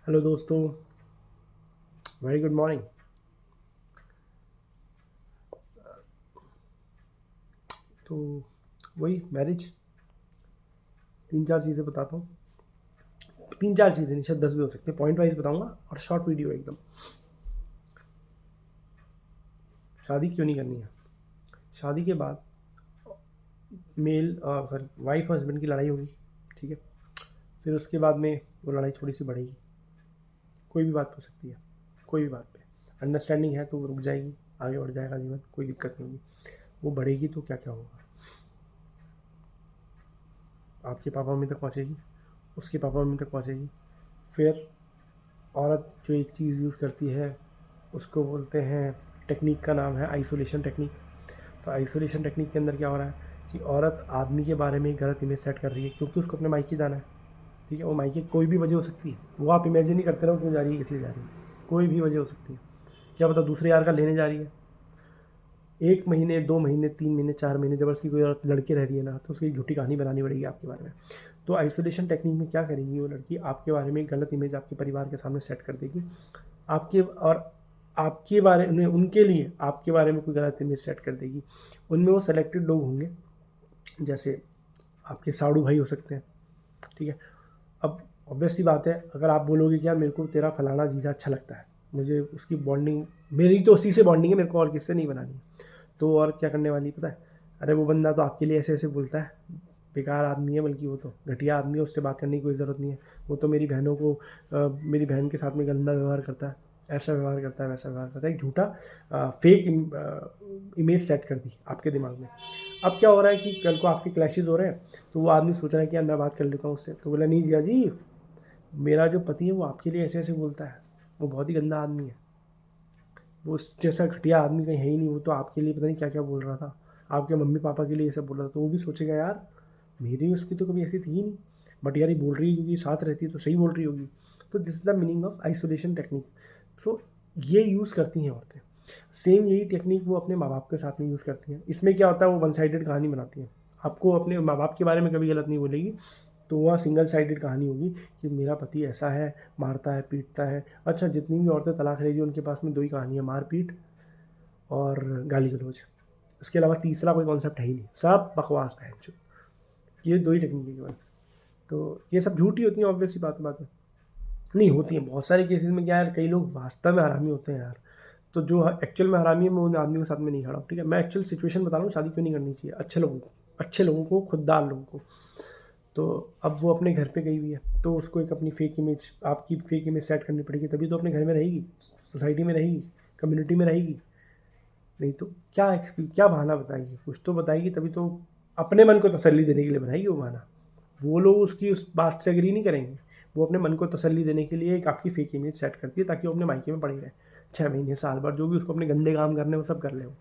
Hello दोस्तों, very good morning. तो वही मैरिज, 3-4 चीज़ें बताता हूँ। 3-4 चीज़ें नहीं, शायद 10 भी हो सकती हैं। पॉइंट वाइज बताऊँगा और शॉर्ट वीडियो एकदम। शादी क्यों नहीं करनी है? शादी के बाद मेल सॉरी वाइफ और हस्बैंड की लड़ाई होगी, ठीक है। फिर उसके बाद में वो लड़ाई थोड़ी सी बढ़ेगी, कोई भी बात हो सकती है, कोई भी बात पे अंडरस्टैंडिंग है तो वो रुक जाएगी, आगे बढ़ जाएगा जीवन, कोई दिक्कत नहीं होगी। वो बढ़ेगी तो क्या क्या होगा, आपके पापा मम्मी तक पहुँचेगी, उसके पापा मम्मी तक पहुँचेगी। फिर औरत जो एक चीज़ यूज़ करती है उसको बोलते हैं, टेक्निक का नाम है आइसोलेशन टेक्निक। तो आइसोलेशन टेक्निक के अंदर क्या हो रहा है कि औरत आदमी के बारे में एक गलत इमेज सेट कर रही है, क्योंकि उसको अपने मायके जाना है, ठीक है। वो मायके कोई भी वजह हो सकती है, वो आप इमेजिन नहीं करते रहो क्यों जा रही है, इसलिए जा रही है, कोई भी वजह हो सकती है। क्या पता दूसरे यार का लेने जा रही है, 1 महीने 2 महीने 3 महीने 4 महीने ज़बरदस्ती कोई औरत लड़के रह रही है ना, तो उसकी एक झूठी कहानी बनानी पड़ेगी आपके बारे में। तो आइसोलेशन टेक्निक में क्या करेगी वो लड़की, आपके बारे में एक गलत इमेज आपके परिवार के सामने सेट कर देगी, आपके और आपके बारे में, उनके लिए आपके बारे में कोई गलत इमेज सेट कर देगी। उनमें वो सेलेक्टेड लोग होंगे, जैसे आपके साड़ू भाई हो सकते हैं, ठीक है। अब ऑब्वियसली बात है, अगर आप बोलोगे कि यार मेरे को तेरा फलाना जीजा अच्छा लगता है, मुझे उसकी बॉन्डिंग, मेरी तो उसी से बॉन्डिंग है, मेरे को और किससे नहीं बनानी है, तो और क्या करने वाली पता है, अरे वो बंदा तो आपके लिए ऐसे ऐसे बोलता है, बेकार आदमी है, बल्कि वो तो घटिया आदमी है, उससे बात करने की कोई ज़रूरत नहीं है। वो तो मेरी बहनों को मेरी बहन के साथ में गंदा व्यवहार करता है, ऐसा व्यवहार करता है, वैसा व्यवहार करता है, एक झूठा फेक इमेज सेट कर दी आपके दिमाग में। अब क्या हो रहा है कि कल को आपके क्लैशेज़ हो रहे हैं, तो वो आदमी सोच रहा है कि यार मैं बात कर लेता हूँ उससे, तो बोला नहीं जिया जी, मेरा जो पति है वो आपके लिए ऐसे ऐसे बोलता है, वो बहुत ही गंदा आदमी है, वो उस जैसा घटिया आदमी कहीं है ही नहीं, वो तो आपके लिए पता नहीं क्या क्या बोल रहा था, आपके मम्मी पापा के लिए ये सब बोल रहा था। तो वो भी सोचेगा यार मेरी उसकी तो कभी ऐसी थी ही नहीं, बट यार ये बोल रही है क्योंकि साथ रहती है तो सही बोल रही होगी। तो this is the meaning of isolation technique. So ये यूज़ करती हैं औरतें। सेम यही टेक्निक वो अपने माँ बाप के साथ में यूज़ करती हैं। इसमें क्या होता है, वो वन साइडेड कहानी बनाती हैं, आपको अपने माँ बाप के बारे में कभी गलत नहीं बोलेगी, तो वहाँ सिंगल साइडेड कहानी होगी कि मेरा पति ऐसा है, मारता है, पीटता है। अच्छा, जितनी भी औरतें तलाक ले रही उनके पास में 2 ही कहानी है, मार पीट और गाली गलौज। इसके अलावा तीसरा कोई कॉन्सेप्ट है ही नहीं, सब बकवास है जो, ये 2 ही टेक्निक केवल। तो ये सब झूठी होती हैं, ऑब्वियस सी बात है। नहीं होती हैं, बहुत सारे केसेस में क्या है यार, कई लोग वास्तव में हरामी होते हैं यार। तो जो एक्चुअल में हरामी है, मैं उन आदमियों के साथ में नहीं खड़ा हूँ, ठीक है। मैं एक्चुअल सिचुएशन बता रहा हूँ, शादी क्यों नहीं करनी चाहिए अच्छे लोगों को, खुददार लोगों को। तो अब वो अपने घर पे गई हुई है, तो उसको एक अपनी फेक इमेज, आपकी फेक इमेज सेट करनी पड़ेगी, तभी तो अपने घर में रहेगी, सोसाइटी में रहेगी, कम्युनिटी में रहेगी। नहीं तो क्या बहाना बताएगी, कुछ तो बताएगी, तभी तो अपने मन को तसल्ली देने के लिए बनाएगी वो बहाना। वो लोग उसकी उस बात से एग्री नहीं करेंगे, वो अपने मन को तसल्ली देने के लिए एक आपकी फेक इमेज सेट करती है, ताकि वो अपने मायके में पड़ी रहे 6 महीने साल भर, जो भी उसको अपने गंदे काम करने वो सब कर ले वो।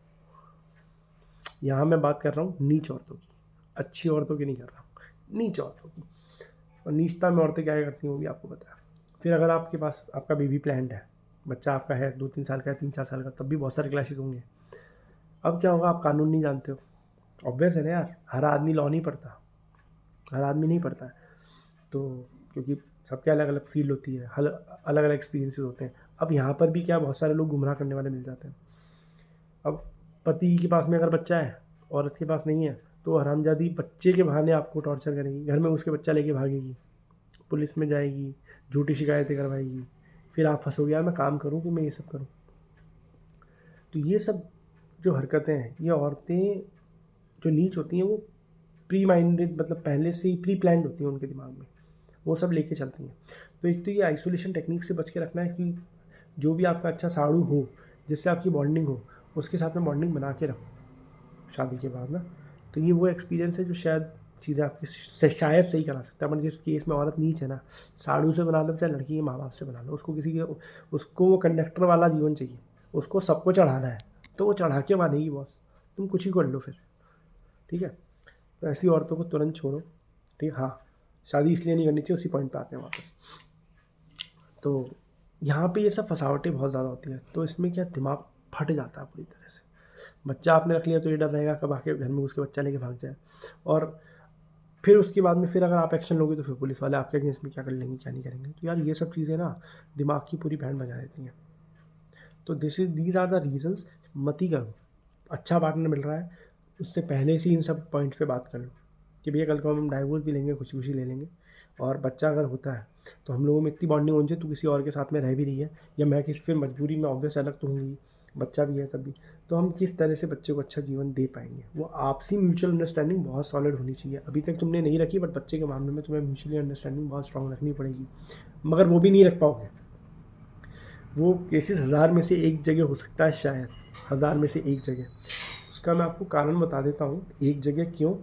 यहाँ मैं बात कर रहा हूँ नीच औरतों की, अच्छी औरतों की नहीं कर रहा हूँ, नीच औरतों की। और नीचता में औरतें क्या करती हैं वो भी आपको पता है। फिर अगर आपके पास आपका बेबी प्लान्ड है, बच्चा आपका है 2-3 साल का है, 3-4 साल का, तब भी बहुत सारे क्लैशेस होंगे। अब क्या होगा, आप कानून नहीं जानते हो, ऑब्वियस है ना यार, हर आदमी लॉ नहीं पढ़ता, हर आदमी नहीं पढ़ता है। तो क्योंकि सबके अलग अलग फील्ड होती है, हल अलग अलग एक्सपीरियंसेस होते हैं। अब यहाँ पर भी क्या, बहुत सारे लोग गुमराह करने वाले मिल जाते हैं। अब पति के पास में अगर बच्चा है, औरत के पास नहीं है, तो हरामजादी बच्चे के बहाने आपको टॉर्चर करेगी, घर में उसके बच्चा लेके भागेगी, पुलिस में जाएगी, झूठी शिकायतें करवाएगी, फिर आप फंसोगे यार मैं काम करूँ कि मैं ये सब करूँ। तो ये सब जो हरकतें हैं, ये औरतें जो नीच होती हैं, वो प्री माइंडेड, मतलब पहले से ही प्री प्लान्ड होती हैं उनके दिमाग में, वो सब लेके चलती हैं। तो एक तो ये आइसोलेशन टेक्निक से बच के रखना है कि जो भी आपका अच्छा साड़ू हो, जिससे आपकी बॉन्डिंग हो, उसके साथ में बॉन्डिंग बना के रखो शादी के बाद ना। तो ये वो एक्सपीरियंस है जो शायद चीज़ें आपकी शायद सही करा सकता है। बट जिस केस में औरत नीच है ना, साड़ू से बना लो चाहे लड़की के माँ बाप से बना लो, उसको किसी के, उसको वो कंडक्टर वाला जीवन चाहिए, उसको सबको चढ़ाना है, तो वो चढ़ा के मानेगी बॉस, तुम कुछ ही कर लो फिर, ठीक है। तो ऐसी औरतों को तुरंत छोड़ो, ठीक है। हाँ, शादी इसलिए नहीं करनी चाहिए, उसी पॉइंट पे आते हैं वापस। तो यहाँ पे ये सब फसावटें बहुत ज़्यादा होती हैं, तो इसमें क्या दिमाग फट जाता है पूरी तरह से। बच्चा आपने रख लिया तो ये डर रहेगा कब आके घर में घुस के बच्चा लेके भाग जाए। और फिर उसके बाद में फिर अगर आप एक्शन लोगे तो फिर पुलिस वाले आपके अगेंस्ट में क्या कर लेंगे क्या नहीं करेंगे। तो यार ये सब चीज़ें ना दिमाग की पूरी बैंड बजा देती हैं। तो दीज आर द रीजंस। मत ही करो। अच्छा पार्टनर मिल रहा है उससे पहले से इन सब पॉइंट्स पे बात कर लो कि भैया कल को हम डाइवोर्स भी लेंगे, खुशी खुशी ले लेंगे, और बच्चा अगर होता है तो हम लोगों में इतनी बॉन्डिंग होनी चाहिए, तू किसी और के साथ में रह भी रही है या मैं किसी फिर मजबूरी में ऑब्वियस अलग तो होंगी, बच्चा भी है तब भी, तो हम किस तरह से बच्चे को अच्छा जीवन दे पाएंगे। वो आपसी म्यूचुअल अंडरस्टैंडिंग बहुत सॉलिड होनी चाहिए। अभी तक तुमने नहीं रखी, बट बच्चे के मामले में तुम्हें म्यूचुअली अंडरस्टैंडिंग बहुत स्ट्रांग रखनी पड़ेगी, मगर वो भी नहीं रख पाओगे। वो केसेस 1000 में से एक जगह हो सकता है, शायद 1000 में से एक जगह। उसका मैं आपको कारण बता देता हूँ, एक जगह क्यों,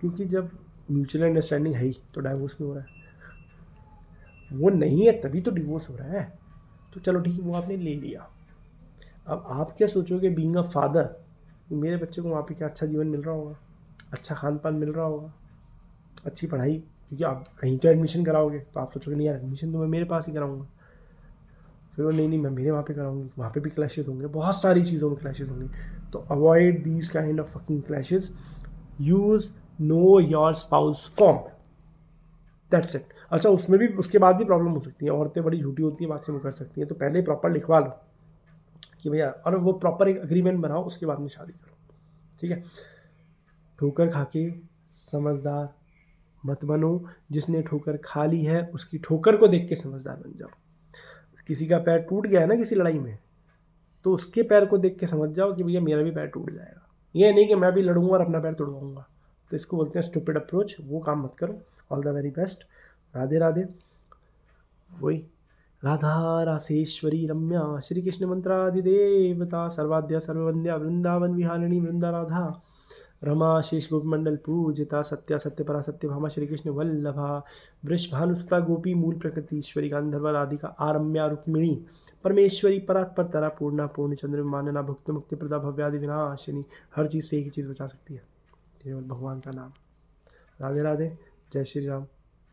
क्योंकि जब म्यूचुअल अंडरस्टैंडिंग है ही तो डाइवोर्स क्यों हो रहा है, वो नहीं है तभी तो डिवोर्स हो रहा है। तो चलो ठीक है, वो आपने ले लिया। अब आप क्या सोचोगे बीइंग अ फादर, मेरे बच्चे को वहाँ पे क्या अच्छा जीवन मिल रहा होगा, अच्छा खान पान मिल रहा होगा, अच्छी पढ़ाई, क्योंकि आप कहीं तो एडमिशन कराओगे तो आप सोचोगे नहीं यार एडमिशन तो मैं मेरे पास ही कराऊंगा, फिर वो नहीं मैं मेरे वहाँ पे कराऊंगी, वहाँ पे भी क्लैशेस होंगे, बहुत सारी चीज़ों में क्लैशेस होंगे। तो avoid these kind of fucking clashes. Use know your spouse form, that's it. अच्छा उसमें भी उसके बाद भी प्रॉब्लम हो सकती है, औरतें बड़ी झूठी होती है, बात से मुकर सकती हैं, तो पहले प्रॉपर लिखवा लो कि भैया, और वो प्रॉपर एक अग्रीमेंट बनाओ, उसके बाद में शादी करो, ठीक है। ठोकर खा के समझदार मत बनो, जिसने ठोकर खा ली है उसकी ठोकर को देख के समझदार बन जाओ। किसी का पैर टूट गया है ना किसी लड़ाई में, तो उसके पैर को देख के समझ जाओ कि भैया मेरा भी पैर टूट जाएगा, ये नहीं कि मैं भी लड़ूंगा और अपना पैर तोड़वाऊंगा। तो इसको बोलते हैं स्टूपिड अप्रोच, वो काम मत करो। All the very best. Radhe Radhe. वही राधा रासेश्वरी रम्या श्री कृष्ण मंत्रादिदेवता सर्वाद्या सर्ववंद्या वृंदावन विहारिणी वृंदा राधा रमा शेष गोपी मंडल पूजिता सत्या सत्य परा सत्य भामा श्री कृष्ण वल्लभा वृषभानुसुता गोपी मूल प्रकृति ईश्वरी गांधर्व राधिका आरम्या रुक्मिणी परमेश्वरी परात्पर तरा पूर्णा पूर्ण चंद्र मानना भुक्त मुक्ति प्रदा भव्यादि विनाशिनी। हर चीज़ से एक ही चीज़ बचा सकती है, केवल भगवान का नाम। राधे राधे। जय श्री राम।